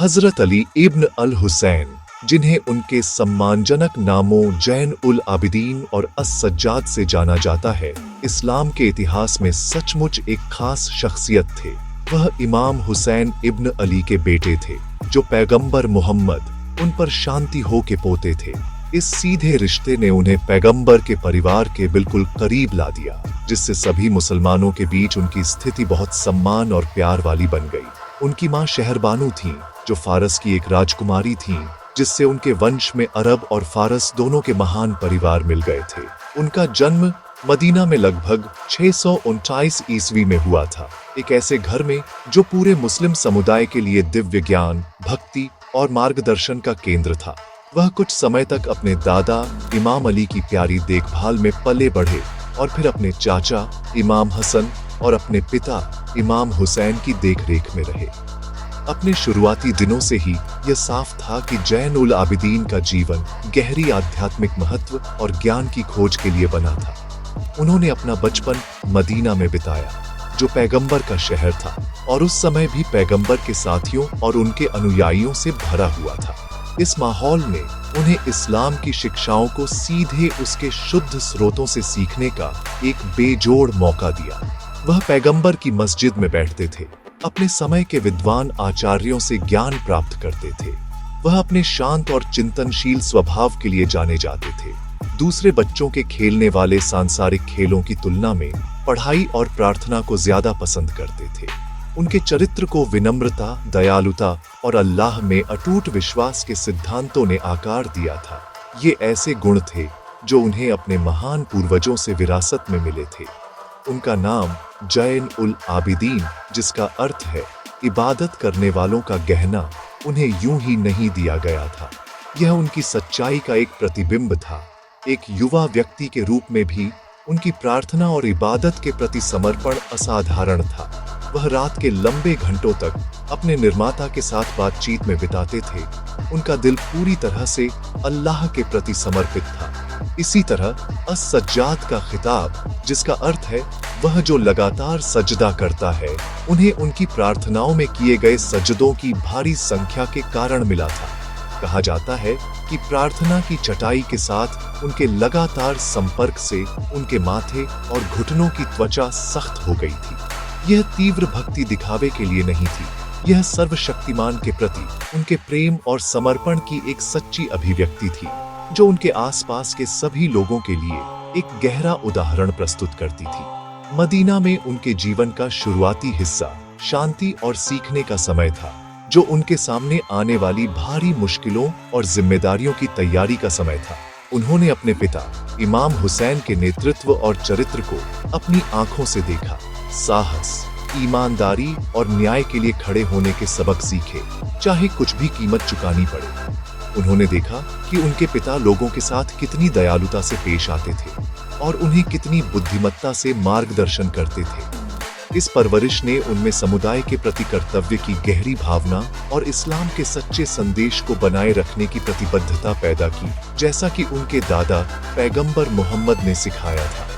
हजरत अली इब्न अल हुसैन, जिन्हें उनके सम्मानजनक नामों जैन उल आबिदीन और अस-सज्जाद से जाना जाता है, इस्लाम के इतिहास में सचमुच एक खास शख्सियत थे। वह इमाम हुसैन इब्न अली के बेटे थे, जो पैगंबर मोहम्मद उन पर शांति हो के पोते थे। इस सीधे रिश्ते ने उन्हें पैगंबर के परिवार के बिल्कुल करीब ला दिया, जिससे सभी मुसलमानों के बीच उनकी स्थिति बहुत सम्मान और प्यार वाली बन गई। उनकी मां शहरबानू थीं, जो फारस की एक राजकुमारी थीं, जिससे उनके वंश में अरब और फारस दोनों के महान परिवार मिल गए थे। उनका जन्म मदीना में लगभग 629 ईस्वी में हुआ था, एक ऐसे घर में जो पूरे मुस्लिम समुदाय के लिए दिव्य ज्ञान, भक्ति और मार्गदर्शन का केंद्र था। वह कुछ समय तक अपने दादा इमाम अली की प्यारी देखभाल में पले बढ़े और फिर अपने चाचा इमाम हसन और अपने पिता इमाम हुसैन की देखरेख में रहे। अपने शुरुआती दिनों से ही यह साफ था कि जैन उल आबिदीन का जीवन गहरी आध्यात्मिक महत्व और ज्ञान की खोज के लिए बना था। उन्होंने अपना बचपन मदीना में बिताया, जो पैगंबर का शहर था और उस समय भी पैगंबर के साथियों और उनके अनुयायियों से भरा हुआ था। इस माहौल ने उन्हें इस्लाम की शिक्षाओं को सीधे उसके शुद्ध स्रोतों से सीखने का एक बेजोड़ मौका दिया। वह पैगंबर की मस्जिद में बैठते थे, अपने समय के विद्वान आचार्यों से ज्ञान प्राप्त करते थे। वह अपने शांत और चिंतनशील स्वभाव के लिए जाने जाते थे। दूसरे बच्चों के खेलने वाले सांसारिक खेलों की तुलना में पढ़ाई और प्रार्थना को ज्यादा पसंद करते थे। उनके चरित्र को विनम्रता, दयालुता और अल्लाह में अटूट विश्वास के सिद्धांतों ने आकार दिया था। ये ऐसे गुण थे जो उन्हें अपने महान पूर्वजों से विरासत में मिले थे। उनका नाम जैन उल आबिदीन, जिसका अर्थ है इबादत करने वालों का गहना, उन्हें यूं ही नहीं दिया गया था। यह उनकी सच्चाई का एक प्रतिबिंब था। एक युवा व्यक्ति के रूप में भी उनकी प्रार्थना और इबादत के प्रति समर्पण असाधारण था। वह रात के लंबे घंटों तक अपने निर्माता के साथ बातचीत में बिताते थे। उनका दिल पूरी तरह से अल्लाह के प्रति समर्पित था। इसी तरह अस-सज्जाद का खिताब, जिसका अर्थ है वह जो लगातार सजदा करता है, उन्हें उनकी प्रार्थनाओं में किए गए सजदों की भारी संख्या के कारण मिला था। कहा जाता है कि प्रार्थना की चटाई के साथ उनके लगातार संपर्क से उनके माथे और घुटनों की त्वचा सख्त हो गई थी। यह तीव्र भक्ति दिखावे के लिए नहीं थी, यह सर्वशक्तिमान के प्रति उनके प्रेम और समर्पण की एक सच्ची अभिव्यक्ति थी, जो उनके आसपास के सभी लोगों के लिए एक गहरा उदाहरण प्रस्तुत करती थी। मदीना में उनके जीवन का शुरुआती हिस्सा शांति और सीखने का समय था, जो उनके सामने आने वाली भारी मुश्किलों और जिम्मेदारियों की तैयारी का समय था। उन्होंने अपने पिता इमाम हुसैन के नेतृत्व और चरित्र को अपनी आंखों से देखा। साहस, ईमानदारी और न्याय के लिए खड़े होने के सबक सीखे, चाहे कुछ भी कीमत चुकानी पड़े। उन्होंने देखा कि उनके पिता लोगों के साथ कितनी दयालुता से पेश आते थे और उन्हें कितनी बुद्धिमत्ता से मार्गदर्शन करते थे। इस परवरिश ने उनमें समुदाय के प्रति कर्तव्य की गहरी भावना और इस्लाम के सच्चे संदेश को बनाए रखने की प्रतिबद्धता पैदा की, जैसा कि उनके दादा पैगंबर मोहम्मद ने सिखाया था।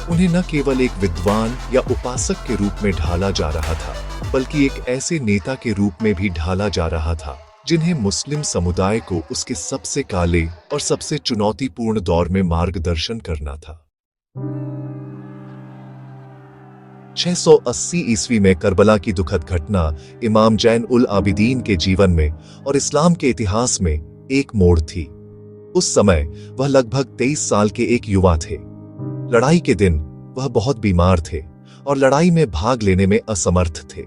उन्हें न केवल एक विद्वान या उपासक के रूप में ढाला जा रहा था, बल्कि एक ऐसे नेता के रूप में भी ढाला जा रहा था, जिन्हें मुस्लिम समुदाय को उसके सबसे काले और सबसे चुनौतीपूर्ण दौर में मार्गदर्शन करना था। 680 ईस्वी में करबला की दुखद घटना इमाम जैन उल आबिदीन के जीवन में और इस्लाम के इतिहास में एक मोड़ थी। उस समय वह लगभग 23 साल के एक युवा थे। लड़ाई के दिन वह बहुत बीमार थे और लड़ाई में भाग लेने में असमर्थ थे।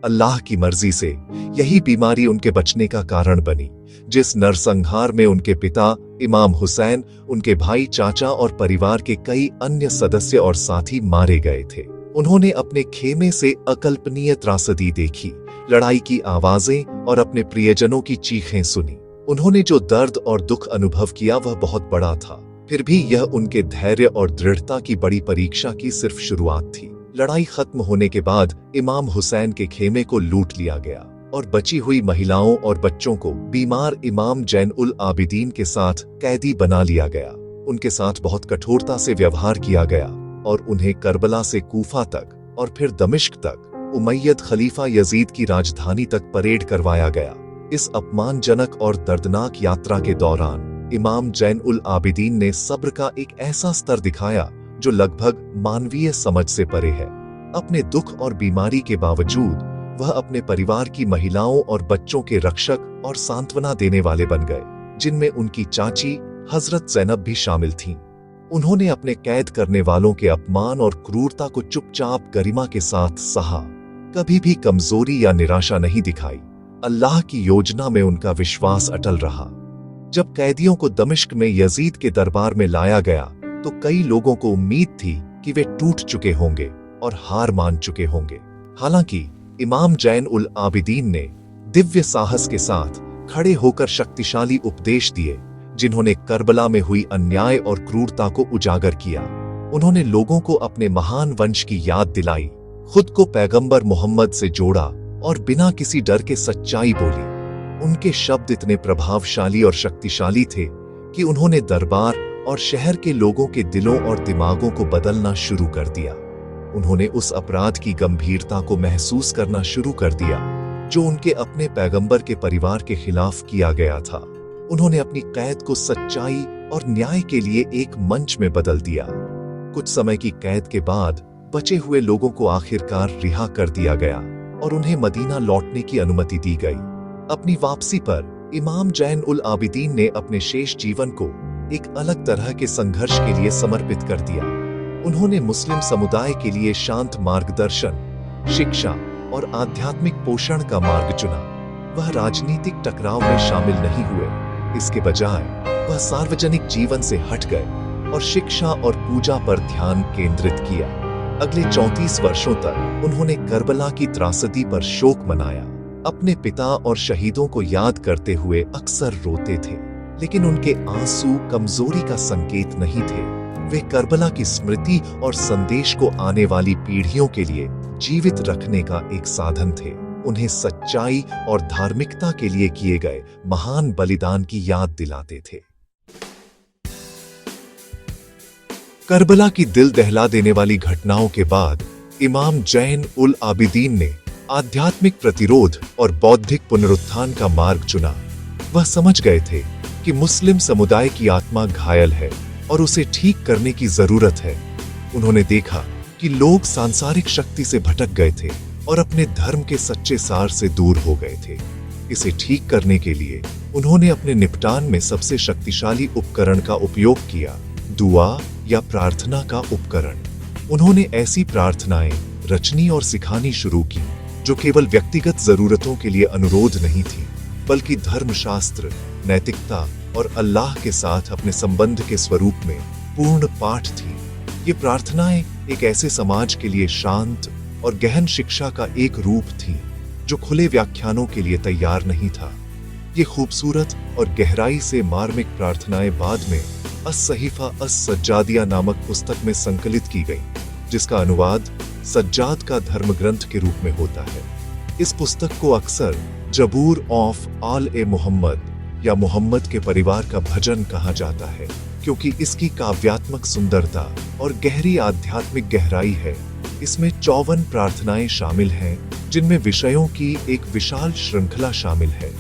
अल्लाह की मर्जी से यही बीमारी उनके बचने का कारण बनी। जिस नरसंहार में उनके पिता इमाम हुसैन, उनके भाई, चाचा और परिवार के कई अन्य सदस्य और साथी मारे गए थे। उन्होंने अपने खेमे से अकल्पनीय त्रासदी देखी, लड़ाई की आवाजें और अपने प्रियजनों की चीखें सुनी। उन्होंने जो दर्द और दुख अनुभव किया वह बहुत बड़ा था। फिर भी यह उनके धैर्य और दृढ़ता की बड़ी परीक्षा की सिर्फ शुरुआत थी। लड़ाई खत्म होने के बाद इमाम हुसैन के खेमे को लूट लिया गया और बची हुई महिलाओं और बच्चों को बीमार इमाम जैन उल आबिदीन के साथ कैदी बना लिया गया। उनके साथ बहुत कठोरता से व्यवहार किया गया और उन्हें करबला से कूफा तक और फिर दमिश्क तक उमैयद खलीफा यजीद की राजधानी तक परेड करवाया गया। इस अपमानजनक और दर्दनाक यात्रा के दौरान इमाम जैन उल आबिदीन ने सब्र का एक ऐसा स्तर दिखाया जो लगभग मानवीय समझ से परे है। अपने दुख और बीमारी के बावजूद वह अपने परिवार की महिलाओं और बच्चों के रक्षक और सांत्वना देने वाले बन गए, जिनमें उनकी चाची हजरत ज़ैनब भी शामिल थीं। उन्होंने अपने कैद करने वालों के अपमान और क्रूरता को चुपचाप गरिमा के साथ सहा, कभी भी कमजोरी या निराशा नहीं दिखाई। अल्लाह की योजना में उनका विश्वास अटल रहा। जब कैदियों को दमिश्क में यजीद के दरबार में लाया गया तो कई लोगों को उम्मीद थी कि वे टूट चुके होंगे और हार मान चुके होंगे। हालांकि इमाम जैन उल आबिदीन ने दिव्य साहस के साथ खड़े होकर शक्तिशाली उपदेश दिए, जिन्होंने करबला में हुई अन्याय और क्रूरता को उजागर किया। उन्होंने लोगों को अपने महान वंश की याद दिलाई, खुद को पैगंबर मोहम्मद से जोड़ा और बिना किसी डर के सच्चाई बोली। उनके शब्द इतने प्रभावशाली और शक्तिशाली थे कि उन्होंने दरबार और शहर के लोगों के दिलों और दिमागों को बदलना शुरू कर दिया। उन्होंने उस अपराध की गंभीरता को महसूस करना शुरू कर दिया जो उनके अपने पैगंबर के परिवार के खिलाफ किया गया था। उन्होंने अपनी कैद को सच्चाई और न्याय के लिए एक मंच में बदल दिया। कुछ समय की कैद के बाद बचे हुए लोगों को आखिरकार रिहा कर दिया गया और उन्हें मदीना लौटने की अनुमति दी गई। अपनी वापसी पर इमाम जैन उल आबिदीन ने अपने शेष जीवन को एक अलग तरह के संघर्ष के लिए समर्पित कर दिया। उन्होंने मुस्लिम समुदाय के लिए शांत मार्गदर्शन, शिक्षा और आध्यात्मिक पोषण का मार्ग चुना। वह राजनीतिक टकराव में शामिल नहीं हुए, इसके बजाय वह सार्वजनिक जीवन से हट गए और शिक्षा और पूजा पर ध्यान केंद्रित किया। अगले 34 वर्षों तक उन्होंने करबला की त्रासदी पर शोक मनाया। अपने पिता और शहीदों को याद करते हुए अक्सर रोते थे, लेकिन उनके आंसू कमजोरी का संकेत नहीं थे। वे करबला की स्मृति और संदेश को आने वाली पीढ़ियों के लिए जीवित रखने का एक साधन थे। उन्हें सच्चाई और धार्मिकता के लिए किए गए महान बलिदान की याद दिलाते थे। करबला की दिल दहला देने वाली घटनाओं के बाद इमाम जैन उल आबिदीन ने आध्यात्मिक प्रतिरोध और बौद्धिक पुनरुत्थान का मार्ग चुना। वह समझ गए थे कि मुस्लिम समुदाय की आत्मा घायल है और उसे ठीक करने की जरूरत है। उन्होंने देखा कि लोग सांसारिक शक्ति से भटक गए थे और अपने धर्म के सच्चे सार से दूर हो गए थे। इसे ठीक करने के लिए उन्होंने अपने निपटान में सबसे शक्तिशाली उपकरण का उपयोग किया, दुआ या प्रार्थना का उपकरण। उन्होंने ऐसी प्रार्थनाएं रचनी और सिखानी शुरू की जो केवल व्यक्तिगत जरूरतों के लिए अनुरोध नहीं थी, बल्कि धर्मशास्त्र, नैतिकता और अल्लाह के साथ अपने संबंध के स्वरूप में पूर्ण पाठ थी। ये प्रार्थनाएं एक ऐसे समाज के लिए शांत और गहन शिक्षा का एक रूप थी जो खुले व्याख्यानों के लिए तैयार नहीं था। ये खूबसूरत और गहराई से मार्मिक प्रार्थनाएं बाद में अस-सहीफा अस-सज्जादिया नामक पुस्तक में संकलित की गई, जिसका अनुवाद सज्जाद का धर्म ग्रंथ के रूप में होता है। इस पुस्तक को अक्सर जबूर ऑफ आल ए मोहम्मद या मोहम्मद के परिवार का भजन कहा जाता है, क्योंकि इसकी काव्यात्मक सुंदरता और गहरी आध्यात्मिक गहराई है। इसमें 54 प्रार्थनाएं शामिल हैं, जिनमें विषयों की एक विशाल श्रृंखला शामिल है।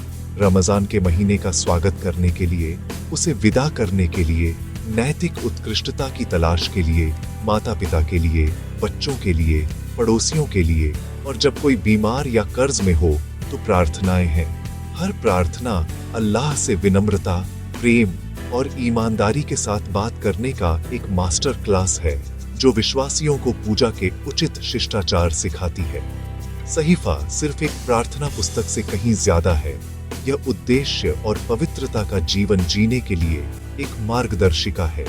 रमजान के महीने का स्वागत करने के लिए, उसे विदा करने के लिए, नैतिक उत्कृष्टता की तलाश के लिए, माता पिता के लिए, बच्चों के लिए, पड़ोसियों के लिए, और जब कोई बीमार या कर्ज में हो तो प्रार्थनाएं हैं। हर प्रार्थना अल्लाह से विनम्रता, प्रेम और ईमानदारी के साथ बात करने का एक मास्टर क्लास है, जो विश्वासियों को पूजा के उचित शिष्टाचार सिखाती है। सहीफा सिर्फ एक प्रार्थना पुस्तक से कहीं ज्यादा है। यह उद्देश्य और पवित्रता का जीवन जीने के लिए एक मार्गदर्शिका है।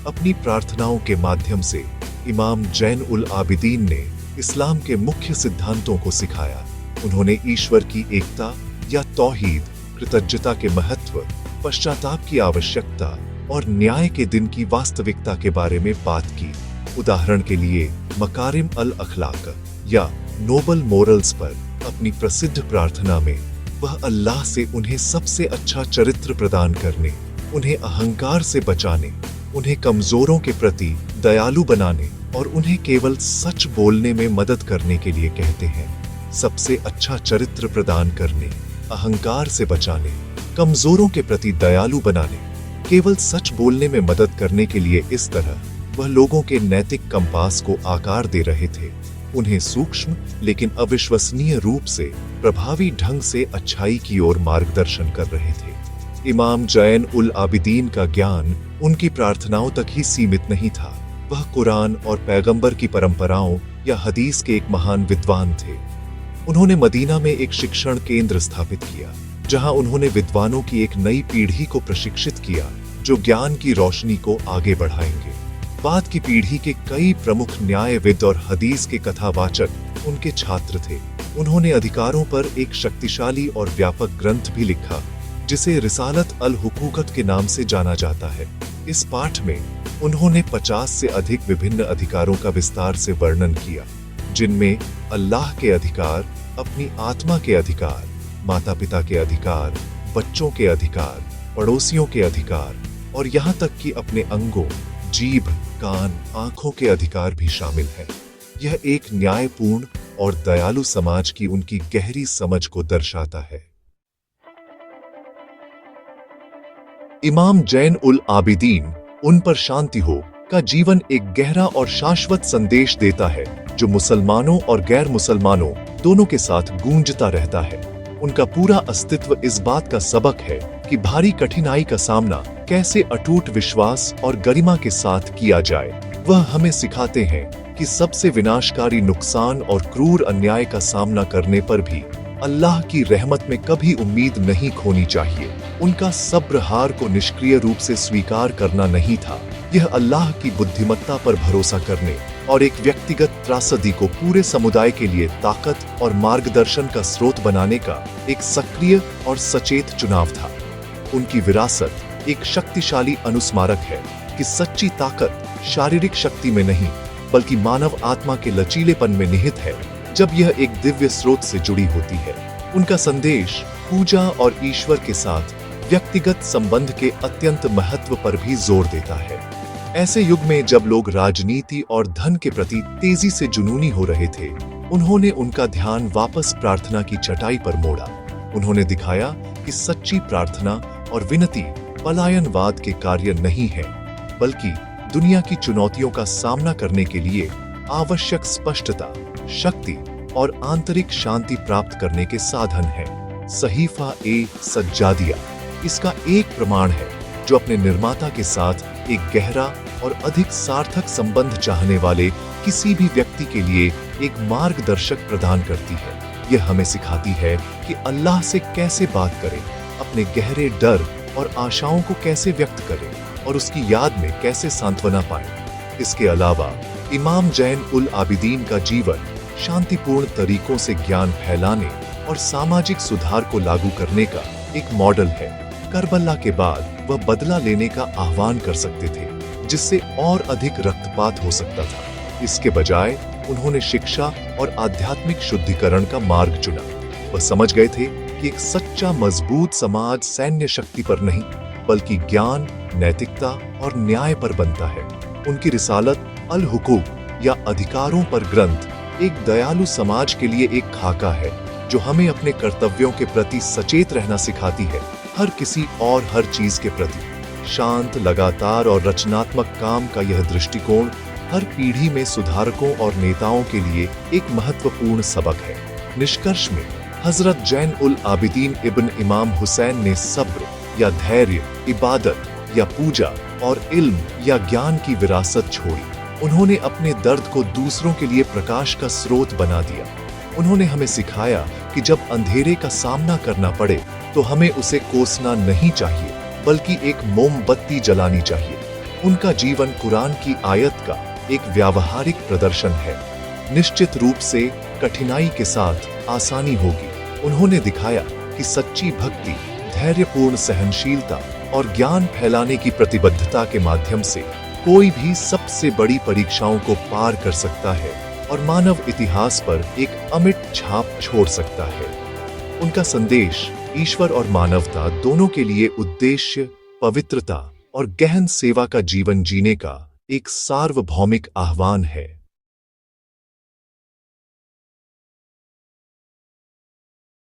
अपनी प्रार्थनाओं के माध्यम से इमाम जैन उल आबिदीन ने इस्लाम के मुख्य सिद्धांतों को सिखाया। उन्होंने ईश्वर की एकता या तौहीद, कृतज्ञता के महत्व, पश्चाताप की आवश्यकता और न्याय के दिन की वास्तविकता के बारे में बात की। उदाहरण के लिए मकारिम अल अखलाक या नोबल मोरल्स पर अपनी प्रसिद्ध प्रार्थना में वह अल्लाह से उन्हें सबसे अच्छा चरित्र प्रदान करने, उन्हें अहंकार से बचाने, उन्हें कमजोरों के प्रति दयालु बनाने और उन्हें केवल सच बोलने में मदद करने के लिए कहते हैं। सबसे अच्छा चरित्र प्रदान करने, अहंकार से बचाने, कमजोरों के प्रति दयालु बनाने, केवल सच बोलने में मदद करने के लिए इस तरह वह लोगों के नैतिक कंपास को आकार दे रहे थे। उन्हें सूक्ष्म लेकिन अविश्वसनीय रूप से प्रभावी ढंग से अच्छाई की ओर मार्गदर्शन कर रहे थे। इमाम जैन उल आबिदीन का ज्ञान उनकी प्रार्थनाओं तक ही सीमित नहीं था। वह कुरान और पैगंबर की परंपराओं या हदीस के एक महान विद्वान थे। उन्होंने मदीना में एक शिक्षण केंद्र स्थापित किया, जहां उन्होंने विद्वानों की एक नई पीढ़ी को प्रशिक्षित किया जो ज्ञान की रोशनी को आगे बढ़ाएंगे। बाद की पीढ़ी के कई प्रमुख न्यायविद और हदीस के कथावाचक उनके छात्र थे। उन्होंने अधिकारों पर एक शक्तिशाली और व्यापक ग्रंथ भी लिखा, जिसे रिसालत अल हुकूकत के नाम से जाना जाता है। इस पाठ में उन्होंने 50 से अधिक विभिन्न अधिकारों का विस्तार से वर्णन किया, जिनमें अल्लाह के अधिकार, अपनी आत्मा के अधिकार, माता पिता के अधिकार, बच्चों के अधिकार, पड़ोसियों के अधिकार और यहाँ तक कि अपने अंगों, जीभ, कान, आंखों के अधिकार भी शामिल हैं। यह एक न्यायपूर्ण और दयालु समाज की उनकी गहरी समझ को दर्शाता है। इमाम जैन उल आबिदीन, उन पर शांति हो, का जीवन एक गहरा और शाश्वत संदेश देता है, जो मुसलमानों और गैर मुसलमानों दोनों के साथ गूंजता रहता है। उनका पूरा अस्तित्व इस बात का सबक है कि भारी कठिनाई का सामना कैसे अटूट विश्वास और गरिमा के साथ किया जाए। वह हमें सिखाते हैं कि सबसे विनाशकारी नुकसान और क्रूर अन्याय का सामना करने पर भी अल्लाह की रहमत में कभी उम्मीद नहीं खोनी चाहिए। उनका सब्र हार को निष्क्रिय रूप से स्वीकार करना नहीं था, यह अल्लाह की बुद्धिमत्ता पर भरोसा करने और एक व्यक्तिगत त्रासदी को पूरे समुदाय के लिए ताकत और मार्गदर्शन का स्रोत बनाने का एक सक्रिय और सचेत चुनाव था। उनकी विरासत एक शक्तिशाली अनुस्मारक है कि सच्ची ताकत शारीरिक शक्ति में नहीं, बल्कि मानव आत्मा के लचीलेपन में निहित है, जब यह एक दिव्य स्रोत से जुड़ी होती है। उनका संदेश पूजा और ईश्वर के साथ व्यक्तिगत संबंध के अत्यंत महत्व पर भी जोर देता है। ऐसे युग में जब लोग राजनीति और धन के प्रति तेजी से जुनूनी हो रहे थे, उन्होंने उनका ध्यान वापस प्रार्थना की चटाई पर मोड़ा। उन्होंने दिखाया कि सच्ची प्रार्थना और विनती पलायनवाद के कार्य नहीं है, बल्कि दुनिया की चुनौतियों का सामना करने के लिए आवश्यक स्पष्टता, शक्ति और आंतरिक शांति प्राप्त करने के साधन है। सहीफा ए सज्जादिया इसका एक प्रमाण है, जो अपने निर्माता के साथ एक गहरा और अधिक सार्थक संबंध चाहने वाले किसी भी व्यक्ति के लिए एक मार्गदर्शक प्रदान करती है। यह हमें सिखाती है कि अल्लाह से कैसे बात करें, अपने गहरे डर और आशाओं को कैसे व्यक्त करें और उसकी याद में कैसे सांत्वना पाएं। इसके अलावा इमाम जैन उल आबिदीन का जीवन शांतिपूर्ण तरीकों से ज्ञान फैलाने और सामाजिक सुधार को लागू करने का एक मॉडल है। करबला के बाद वह बदला लेने का आह्वान कर सकते थे, जिससे और अधिक रक्तपात हो सकता था। इसके बजाय उन्होंने शिक्षा और आध्यात्मिक शुद्धिकरण का मार्ग चुना। वह समझ गए थे कि एक सच्चा मजबूत समाज सैन्य शक्ति पर नहीं, बल्कि ज्ञान, नैतिकता और न्याय पर बनता है। उनकी रिसालत अल हुकूक या अधिकारों पर ग्रंथ एक दयालु समाज के लिए एक खाका है, जो हमें अपने कर्तव्यों के प्रति सचेत रहना सिखाती है, हर किसी और हर चीज के प्रति। शांत, लगातार और रचनात्मक काम का यह दृष्टिकोण हर पीढ़ी में सुधारकों और नेताओं के लिए एक महत्वपूर्ण सबक है। निष्कर्ष में हजरत जैन उल आबिदीन इब्न इमाम हुसैन ने सब्र या धैर्य, इबादत या पूजा और इल्म या ज्ञान की विरासत छोड़ी। उन्होंने अपने दर्द को दूसरों के लिए प्रकाश का स्रोत बना दिया। उन्होंने हमें सिखाया कि जब अंधेरे का सामना करना पड़े तो हमें उसे कोसना नहीं चाहिए, बल्कि एक मोमबत्ती जलानी चाहिए। उनका जीवन कुरान की आयत का एक व्यावहारिक प्रदर्शन है। निश्चित रूप से कठिनाई के साथ आसानी होगी। उन्होंने दिखाया कि सच्ची भक्ति, धैर्यपूर्ण सहनशीलता और ज्ञान फैलाने की प्रतिबद्धता के माध्यम से कोई भी सबसे बड़ी परीक्षाओं को पार कर सकता है और मानव इतिहास पर एक अमिट छाप छोड़ सकता है। उनका संदेश ईश्वर और मानवता दोनों के लिए उद्देश्य, पवित्रता और गहन सेवा का जीवन जीने का एक सार्वभौमिक आह्वान है।